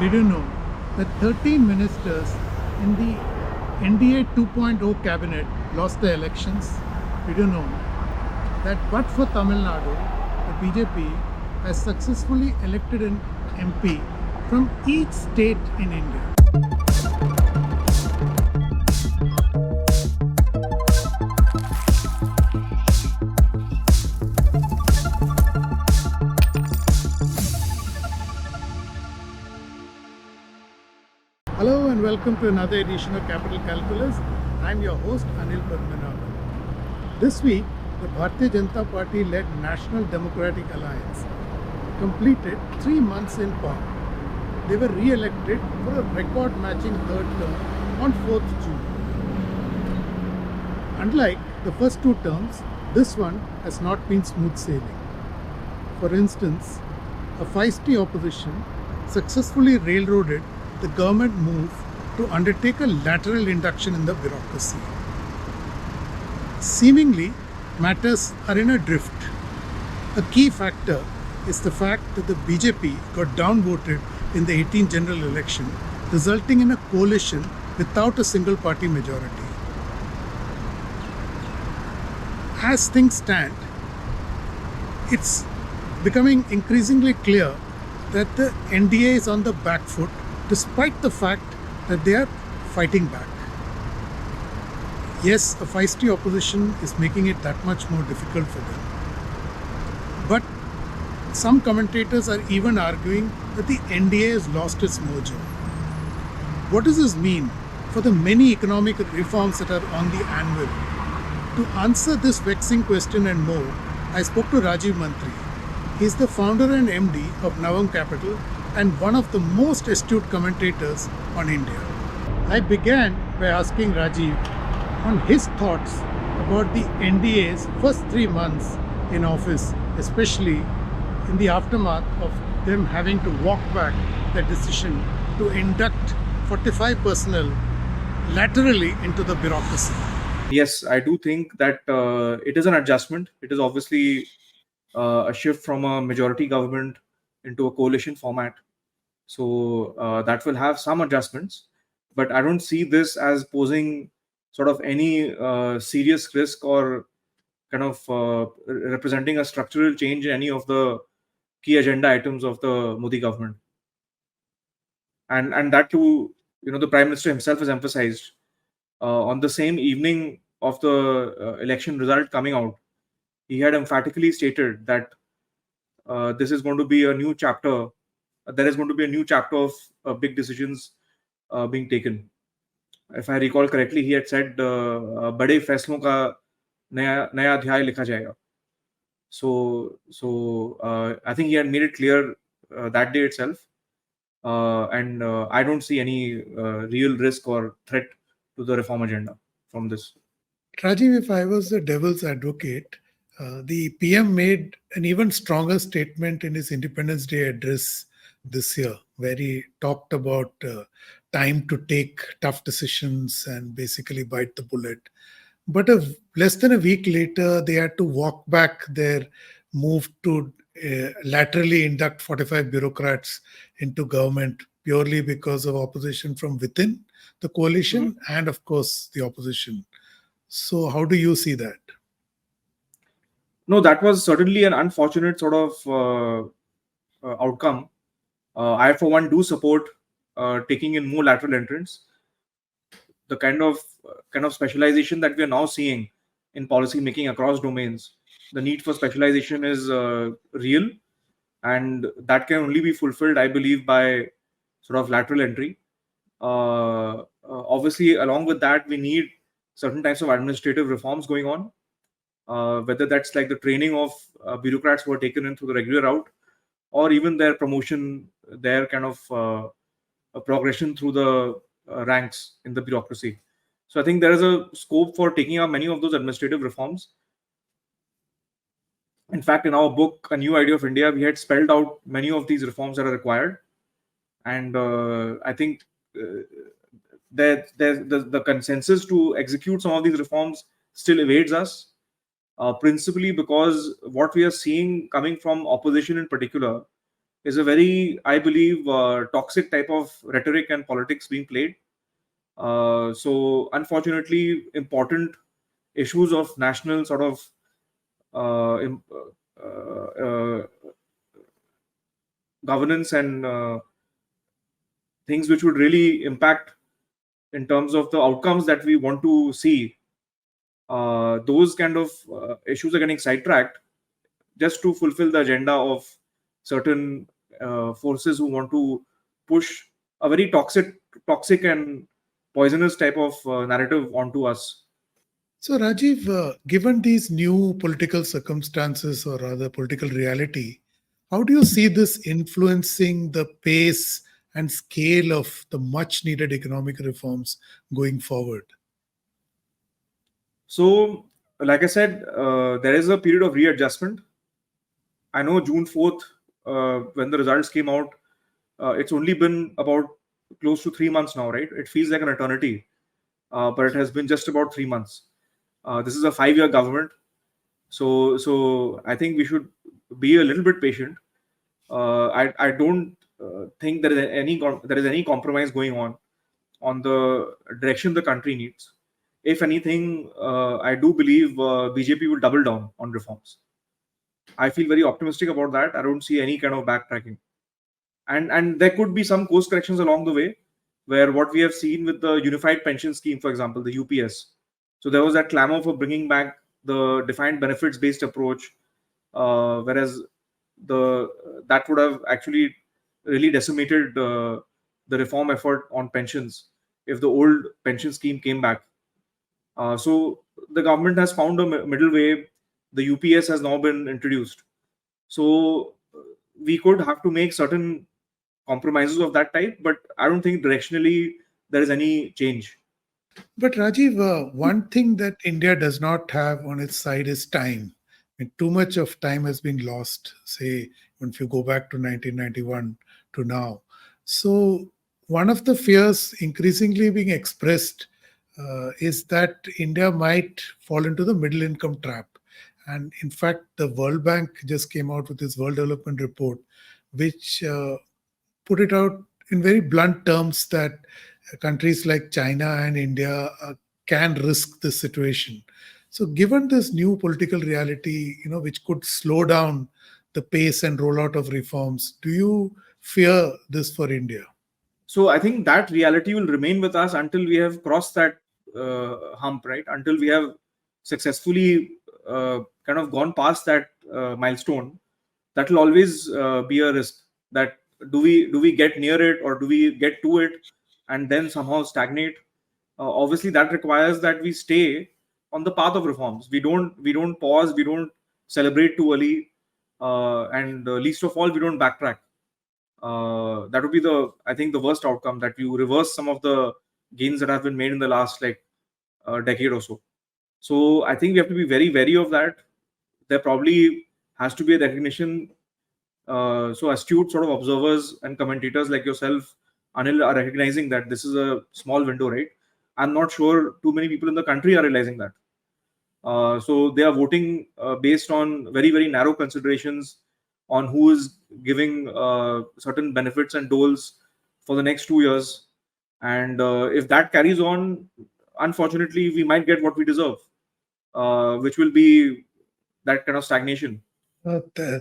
Did you know that 13 ministers in the NDA 2.0 cabinet lost the elections? Did you know that but for Tamil Nadu, the BJP has successfully elected an MP from each state in India? Hello and welcome to another edition of Capital Calculus. I'm your host Anil Padmanabhan. This week, the Bharatiya Janata Party led National Democratic Alliance completed 3 months in power. They were re-elected for a record-matching third term on 4th June. Unlike the first two terms, this one has not been smooth sailing. For instance, a feisty opposition successfully railroaded the government move to undertake a lateral induction in the bureaucracy. Seemingly, matters are in a drift. A key factor is the fact that the BJP got downvoted in the 18th general election, resulting in a coalition without a single party majority. As things stand, it's becoming increasingly clear that the NDA is on the back foot despite the fact that they are fighting back. Yes, a feisty opposition is making it that much more difficult for them. But some commentators are even arguing that the NDA has lost its mojo. What does this mean for the many economic reforms that are on the anvil? To answer this vexing question and more, I spoke to Rajeev Mantri. He is the founder and MD of Navam Capital and one of the most astute commentators on India. I began by asking Rajeev on his thoughts about the NDA's first 3 months in office, especially in the aftermath of them having to walk back their decision to induct 45 personnel laterally into the bureaucracy. Yes, I do think that it is an adjustment. It is obviously a shift from a majority government into a coalition format. So that will have some adjustments, but I don't see this as posing sort of any serious risk or kind of representing a structural change in any of the key agenda items of the Modi government. And that too, the Prime Minister himself has emphasized on the same evening of the election result coming out. He had emphatically stated that this is going to be a new chapter. There is going to be a new chapter of big decisions being taken. If I recall correctly, he had said, "बड़े फैसलों का नया अध्याय लिखा जाएगा." So I think he had made it clear that day itself, and I don't see any real risk or threat to the reform agenda from this. Rajiv, if I was the devil's advocate, the PM made an even stronger statement in his Independence Day address this year, where he talked about time to take tough decisions and basically bite the bullet. But less than a week later, they had to walk back their move to laterally induct 45 bureaucrats into government purely because of opposition from within the coalition and, of course, the opposition. So how do you see that? No, that was certainly an unfortunate sort of outcome. I, for one, do support taking in more lateral entrants. The kind of specialization that we are now seeing in policy making across domains, the need for specialization is real, and that can only be fulfilled, I believe, by sort of lateral entry. Obviously, along with that, we need certain types of administrative reforms going on, whether that's like the training of bureaucrats who are taken in through the regular route, or even their promotion, their kind of a progression through the ranks in the bureaucracy. So I think there is a scope for taking up many of those administrative reforms. In fact, in our book, A New Idea of India, we had spelled out many of these reforms that are required. And I think the consensus to execute some of these reforms still evades us, principally because what we are seeing coming from opposition in particular is a very, I believe, toxic type of rhetoric and politics being played. So unfortunately, important issues of national sort of governance and things which would really impact in terms of the outcomes that we want to see, those kind of issues are getting sidetracked just to fulfill the agenda of certain forces who want to push a very toxic and poisonous type of narrative onto us. So, Rajiv, given these new political circumstances, or rather political reality, how do you see this influencing the pace and scale of the much needed economic reforms going forward? So, like I said, there is a period of readjustment. I know June 4th, when the results came out, it's only been about close to 3 months now, right? It feels like an eternity, but it has been just about 3 months. This is a 5-year government, so I think we should be a little bit patient. I don't think there is any compromise going on the direction the country needs. If anything, I do believe BJP will double down on reforms. I feel very optimistic about that. I don't see any kind of backtracking, and there could be some course corrections along the way, where what we have seen with the unified pension scheme, for example, the UPS. So there was that clamor for bringing back the defined benefits based approach, whereas that would have actually really decimated the reform effort on pensions if the old pension scheme came back. So the government has found a middle way. The UPS has now been introduced. So we could have to make certain compromises of that type, but I don't think directionally there is any change. But Rajiv, one thing that India does not have on its side is time. I mean, too much of time has been lost, say, if you go back to 1991 to now. So, one of the fears increasingly being expressed is that India might fall into the middle income trap. And in fact, the World Bank just came out with its World Development Report, which put it out in very blunt terms that countries like China and India can risk this situation. So, given this new political reality, which could slow down the pace and rollout of reforms, do you fear this for India? So I think that reality will remain with us until we have crossed that hump, right? Until we have successfully kind of gone past that milestone. That will always be a risk. That do we get near it, or do we get to it and then somehow stagnate? Obviously, that requires that we stay on the path of reforms. We don't pause. We don't celebrate too early, and least of all, we don't backtrack. That would be I think the worst outcome, that you reverse some of the gains that have been made in the last decade or so. So I think we have to be very wary of that. There probably has to be a recognition. So astute sort of observers and commentators like yourself, Anil, are recognizing that this is a small window, right? I'm not sure too many people in the country are realizing that. So they are voting based on very, very narrow considerations on who is giving certain benefits and doles for the next 2 years. And if that carries on, unfortunately, we might get what we deserve, which will be that kind of stagnation.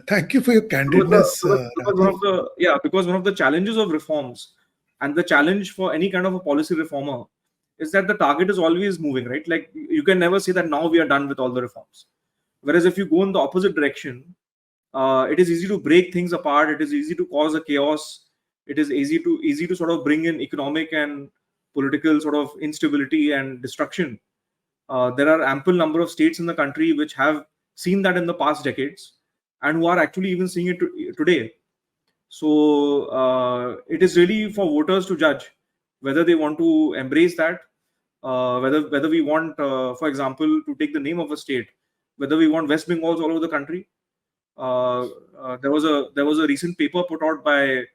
Thank you for your candidness, Rajiv. Because one of the challenges of reforms, and the challenge for any kind of a policy reformer, is that the target is always moving, right? Like, you can never say that now we are done with all the reforms. Whereas if you go in the opposite direction, it is easy to break things apart. It is easy to cause a chaos. It is easy to sort of bring in economic and political sort of instability and destruction. There are ample number of states in the country which have seen that in the past decades, and who are actually even seeing it today. So it is really for voters to judge whether they want to embrace that, whether we want, for example, to take the name of a state, whether we want West Bengals all over the country. There was a recent paper put out by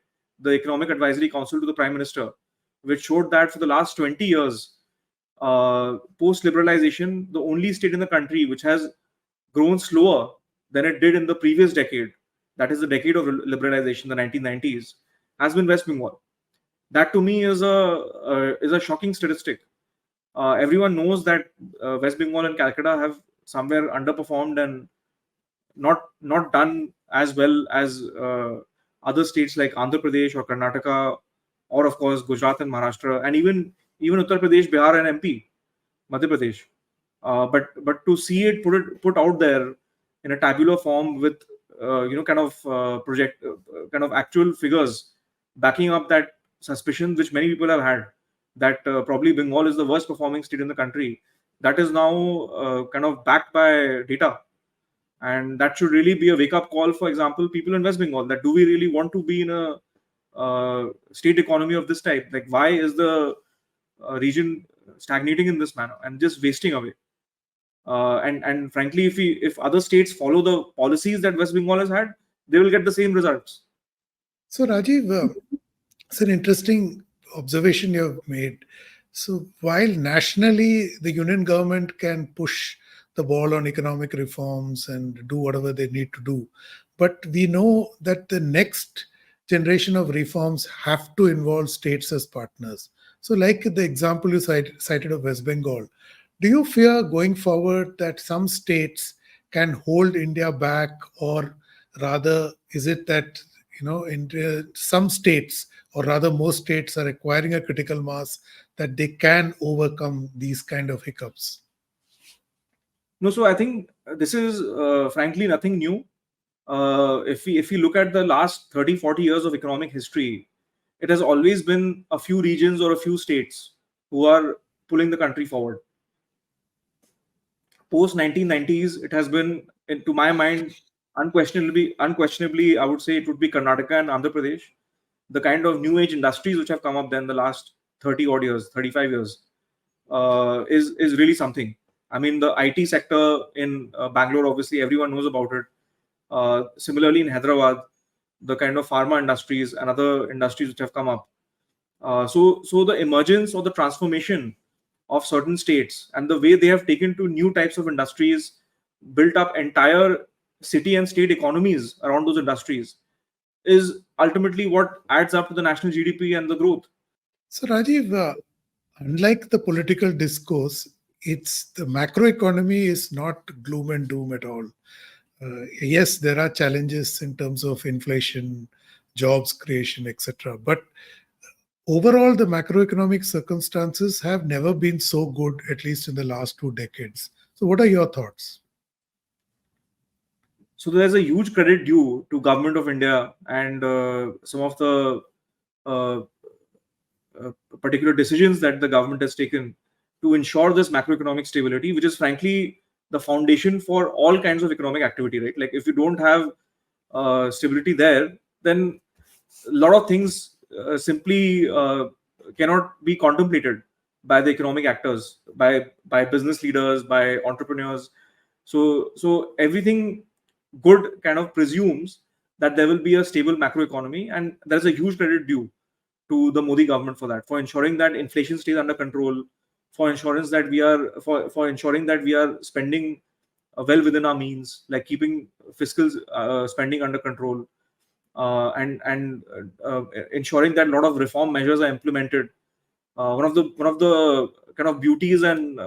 the Economic Advisory Council to the Prime Minister, which showed that for the last 20 years, post liberalization, the only state in the country which has grown slower than it did in the previous decade, that is the decade of liberalization, the 1990s, has been West Bengal. That to me is a shocking statistic. Everyone knows that West Bengal and Calcutta have somewhere underperformed and not done as well as other states like Andhra Pradesh or Karnataka, or of course Gujarat and Maharashtra, and even Uttar Pradesh, Bihar, and MP, Madhya Pradesh. But to see it put out there in a tabular form with kind of actual figures backing up that suspicion which many people have had, that probably Bengal is the worst performing state in the country, that is now kind of backed by data. And that should really be a wake up call, for example, people in West Bengal, that do we really want to be in a state economy of this type? Like, why is the region stagnating in this manner and just wasting away? And frankly, if other states follow the policies that West Bengal has had, they will get the same results. So, Rajiv, it's an interesting observation you have made. So, while nationally the union government can push the ball on economic reforms and do whatever they need to do, but we know that the next generation of reforms have to involve states as partners. So, like the example you cited of West Bengal, do you fear going forward that some states can hold India back, or rather, is it that some states, or rather most states, are acquiring a critical mass that they can overcome these kind of hiccups? No, so I think this is frankly nothing new. If we look at the last 30-40 years of economic history, it has always been a few regions or a few states who are pulling the country forward. Post 1990s, it has been, to my mind, unquestionably, I would say it would be Karnataka and Andhra Pradesh. The kind of new age industries which have come up then the last 30 odd years, 35 years, is really something. I mean, the IT sector in Bangalore, obviously, everyone knows about it. Similarly, in Hyderabad, the kind of pharma industries and other industries which have come up. So the emergence or the transformation of certain states and the way they have taken to new types of industries, built up entire city and state economies around those industries, is ultimately what adds up to the national GDP and the growth. So, Rajiv, unlike the political discourse, it's the macroeconomy is not gloom and doom at all. Yes, there are challenges in terms of inflation, jobs creation, etc. But overall, the macroeconomic circumstances have never been so good, at least in the last 2 decades. So, what are your thoughts? So there's a huge credit due to government of India and some of the uh, particular decisions that the government has taken to ensure this macroeconomic stability, which is frankly the foundation for all kinds of economic activity, right? Like, if you don't have stability there, then a lot of things simply cannot be contemplated by the economic actors, by business leaders, by entrepreneurs. So everything good kind of presumes that there will be a stable macroeconomy, and there's a huge credit due to the Modi government for that, for ensuring that inflation stays under control, for ensuring that we are spending well within our means, like keeping fiscal spending under control, and ensuring that a lot of reform measures are implemented. One of the kind of beauties and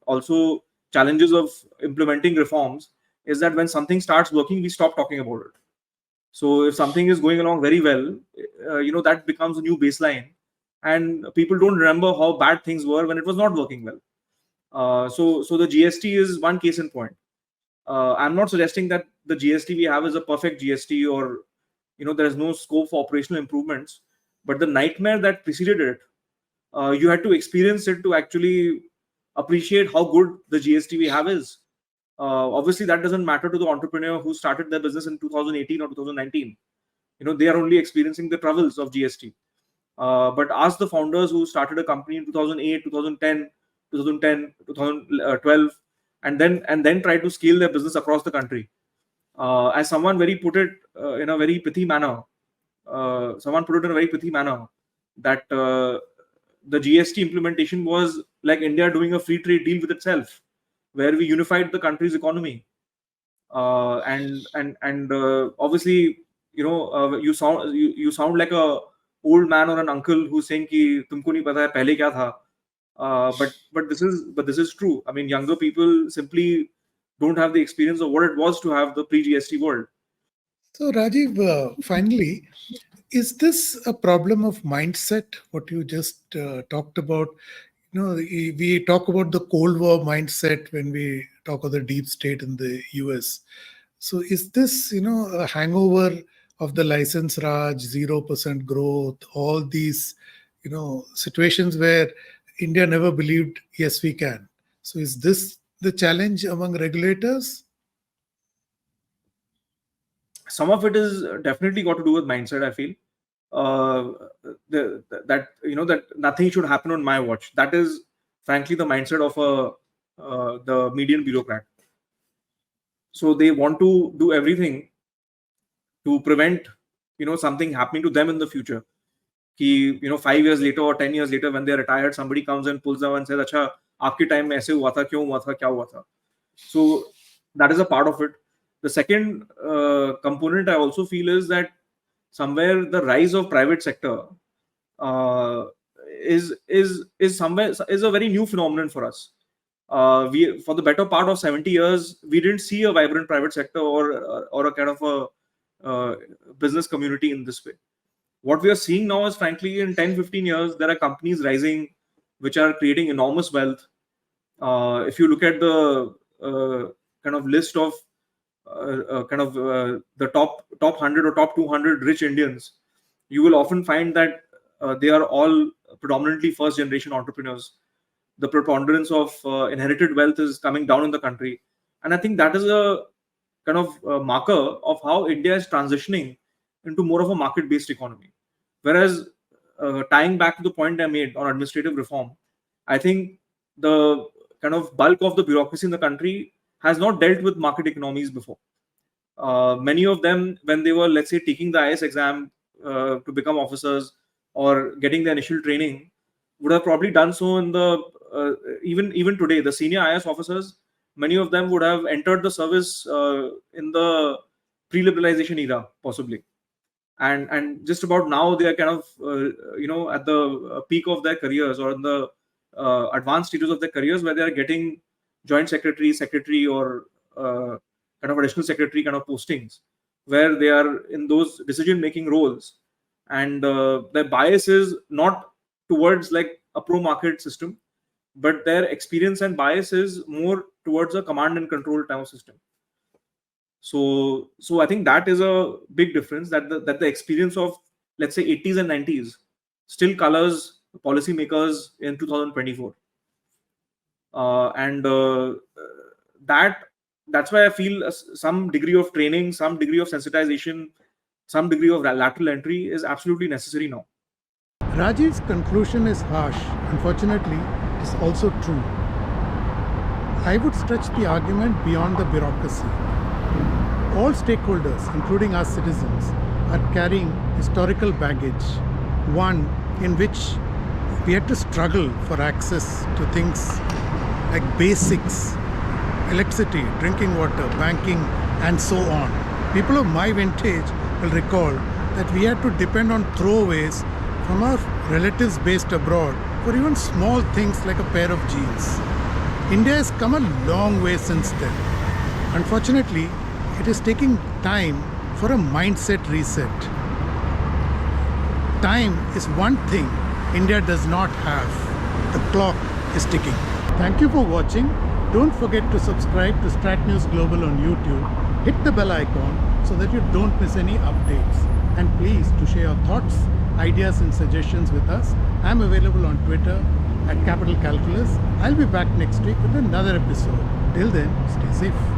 also challenges of implementing reforms is that when something starts working, we stop talking about it. So if something is going along very well, that becomes a new baseline, and people don't remember how bad things were when it was not working well. So the GST is one case in point. I'm not suggesting that the GST we have is a perfect GST, or there is no scope for operational improvements. But the nightmare that preceded it, you had to experience it to actually appreciate how good the GST we have is. Obviously, that doesn't matter to the entrepreneur who started their business in 2018 or 2019. They are only experiencing the troubles of GST. But ask the founders who started a company in 2008, 2010, 2012, and then try to scale their business across the country. As someone very put it in a very pithy manner, that the GST implementation was like India doing a free trade deal with itself, where we unified the country's economy. And obviously, you sound like a old man or an uncle who's saying कि तुमको नहीं पता है पहले क्या था. But this is true. I mean, younger people simply don't have the experience of what it was to have the pre-GST world. So, Rajiv, finally, is this a problem of mindset? What you just talked about? We talk about the Cold War mindset when we talk of the deep state in the US. So, is this, a hangover of the license Raj, 0% growth, all these, situations where India never believed, yes, we can. So, is this the challenge among regulators? Some of it is definitely got to do with mindset, I feel. That nothing should happen on my watch. That is frankly the mindset of the median bureaucrat. So they want to do everything to prevent something happening to them in the future. 5 years later or 10 years later, when they're retired, somebody comes and pulls them and says, "Acha, aapke time mein aise hua tha, kyun hua tha, kya hua tha?" So that is a part of it. The second component I also feel is that somewhere the rise of private sector is a very new phenomenon for us. We, for the better part of 70 years, we didn't see a vibrant private sector or a kind of a business community in this way. What we are seeing now is, frankly, in 10-15 years, there are companies rising which are creating enormous wealth. If you look at the kind of list of the top 100 or top 200 rich Indians, you will often find that they are all predominantly first generation entrepreneurs. The preponderance of inherited wealth is coming down in the country, and I think that is a kind of marker of how India is transitioning into more of a market-based economy. Whereas, tying back to the point I made on administrative reform, I think the kind of bulk of the bureaucracy in the country has not dealt with market economies before. Many of them, when they were, let's say, taking the IS exam to become officers or getting the initial training, would have probably done so in the even today, the senior IS officers, many of them would have entered the service in the pre-liberalization era, possibly. And just about now, they are kind of at the peak of their careers, or in the advanced stages of their careers, where they are getting joint secretary or kind of additional secretary kind of postings, where they are in those decision making roles, and their bias is not towards like a pro market system, but their experience and bias is more towards a command and control type of system. So I think that is a big difference, that the experience of, let's say, 80s and 90s still colors policymakers in 2024. And that's why I feel some degree of training, some degree of sensitization, some degree of lateral entry is absolutely necessary now. Rajiv's conclusion is harsh. Unfortunately, it is also true. I would stretch the argument beyond the bureaucracy. All stakeholders, including us citizens, are carrying historical baggage, one in which we had to struggle for access to things like basics, electricity, drinking water, banking, and so on. People of my vintage will recall that we had to depend on throwaways from our relatives based abroad for even small things like a pair of jeans. India has come a long way since then. Unfortunately, it is taking time for a mindset reset. Time is one thing India does not have. The clock is ticking. Thank you for watching. Don't forget to subscribe to StratNews Global on YouTube. Hit the bell icon so that you don't miss any updates. And please to share your thoughts, ideas and suggestions with us. I'm available on Twitter @Capital Calculus. I'll be back next week with another episode. Till then, stay safe.